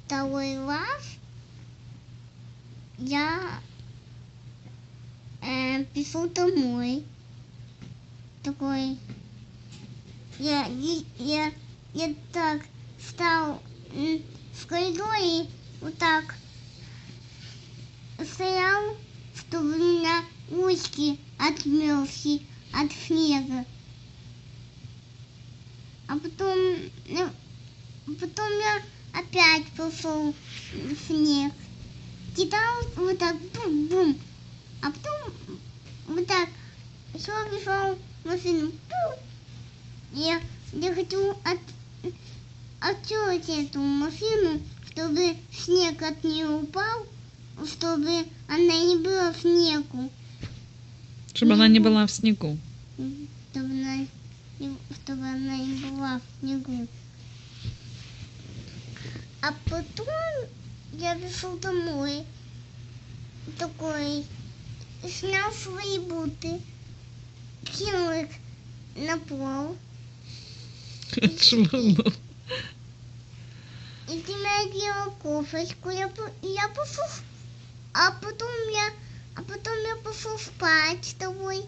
второй раз я пришел домой. Такой. Я так встал в коридоре, вот так стоял, чтобы у меня ручки отмерзли от снега. А потом я опять пошел в снег. Кидал вот так, бум-бум. А потом вот так шел в машину. Я хочу оттереть эту машину, чтобы снег от нее упал, чтобы она не была в снегу. Чтобы она не была в снегу. Чтобы она не была в снегу. А потом я пришел домой, такой, снял свои буты, кинул их на пол. Отшвырнул. И тебя делал кофечку, я пошел, а потом я пошел спать с тобой,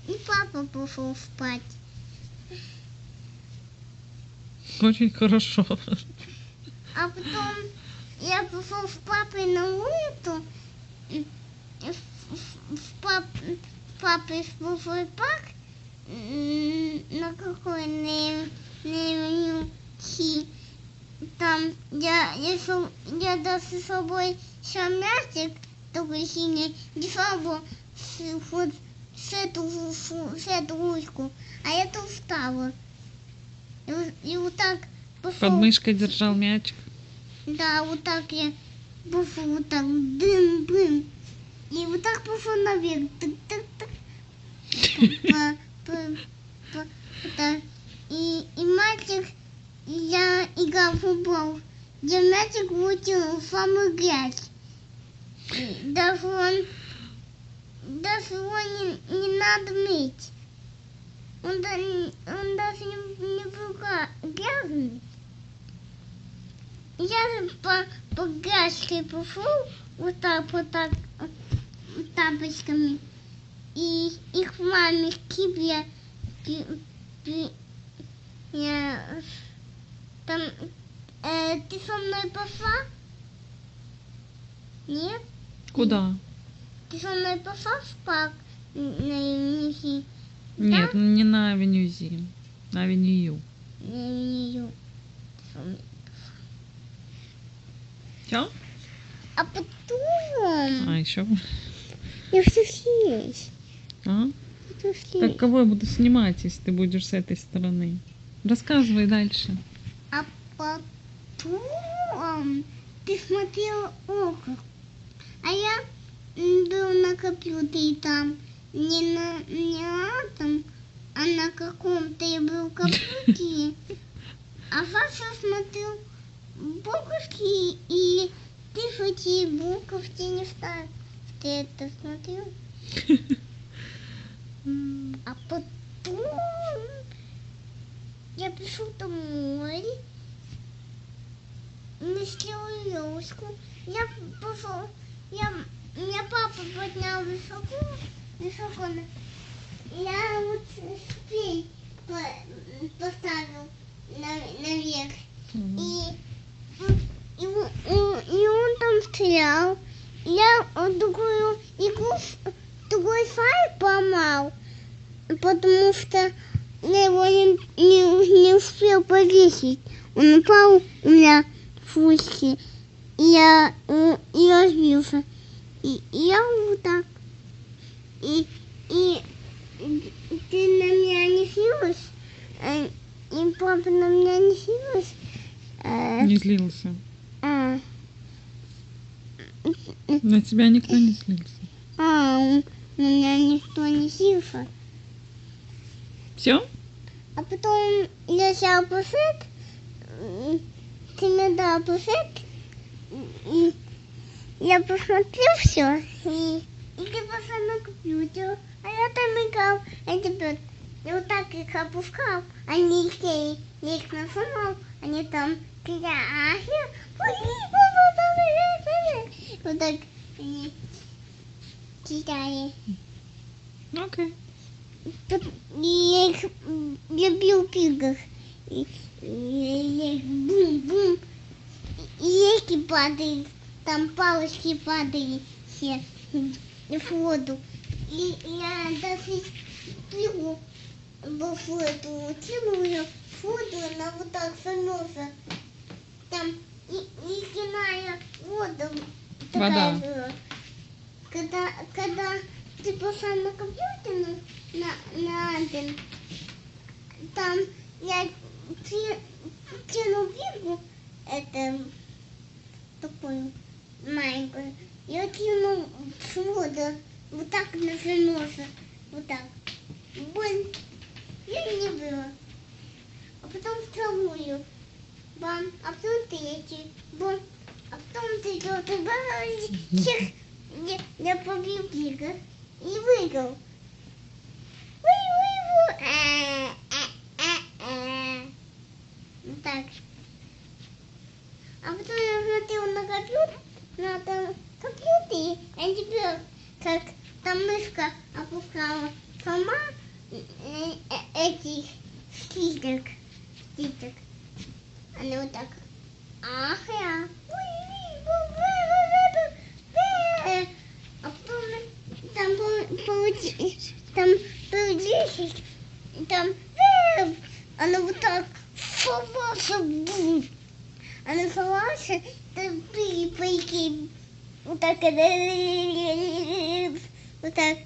и папа пошел спать. Очень хорошо. А потом я пошел с папой на улицу, папой в большой парк, на какой навернуки. Там я дал с собой сам мячик, такой синий, держал его вот с эту ручку, а я тут встала. И вот так пошел. Под мышкой держал мячик. Да, вот так я пошел, вот так, дым-дым. И вот так пошел наверх. Так-так-так. Так. И мальчик, я играл в футбол. Я мячик вытянул в самую грязь. Даже его не надо мыть. Он даже не был грязный. Я же по грязке пошел вот так тапочками. И их маме тебе там ты со мной пошла? Нет? Куда? Ты со мной пошла в парк на Авеню? Нет, Да? не на Авеню Зи, на Авеню Ю. На Авеню. Все? А потом А, еще? я все здесь. А? Так кого я буду снимать, если ты будешь с этой стороны? Рассказывай дальше. А потом ты смотрела окна. А я был на компьютере там. Не там, а на каком-то я был компьютере. А Саша смотрел буковки, и ты хоть и буковки не ставил. Ты это смотрел? А потом я пришел домой, настелил елочку. Я пошел, меня папа поднял высоко. Я вот шпиль поставил наверх. И он там стрелял. Я другую иглу, другой файл поломал, потому что я его не успел повесить. Он упал у меня в ушки, и я разбился. И я вот так. И ты на меня не снилась? И папа на меня не снилась? Не злился. На тебя никто не злился. На меня никто не снился. Все? А потом я сел посад, ты мне дал посад, и я посмотрел все, и ты пошел на компьютер, а я там играл, я вот так их опускал, они их нажимал, они там, вот так читаю. Окей. Я их люблю в играх. И бум-бум. И реки падают, там палочки падают все в воду. И я даже сплю в эту целую воду, она вот так становится. Там и ледяная вода такая Вода. была. Когда ты пошла на компьютер на один, там я тяну вигу, это такую маленькую, я тяну с воду, вот так нажимался, вот так. Боль я не было. А потом вторую, бам, а потом третью, бам, а потом четвертую, бам, всех я побил бега и выиграл. Вот так. А потом я смотрел на компьютере, я тебе как там мышка опускала сама этих стичек. Они вот так. Ах, я. А потом там получилось, там был 10, и там она вот так сорвался, бум. Она сорвался, там прыгай, вот так, вот так.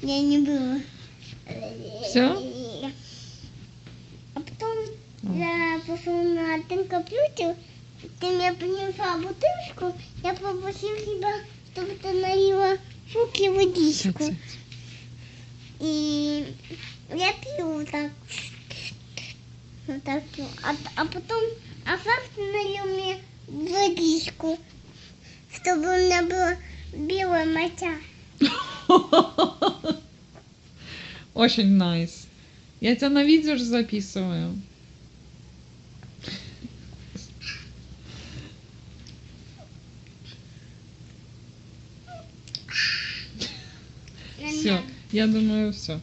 Я не было. Все? А потом я пошел на один компьютер, ты мне принесла бутылочку, я попросил тебя, чтобы ты налила в руки водичку. И я пил вот так. Вот так пил. А потом, завтра налил мне водичку, чтобы у меня была белая моча. Очень nice. Я тебя на видео же записываю. Все, я думаю, все.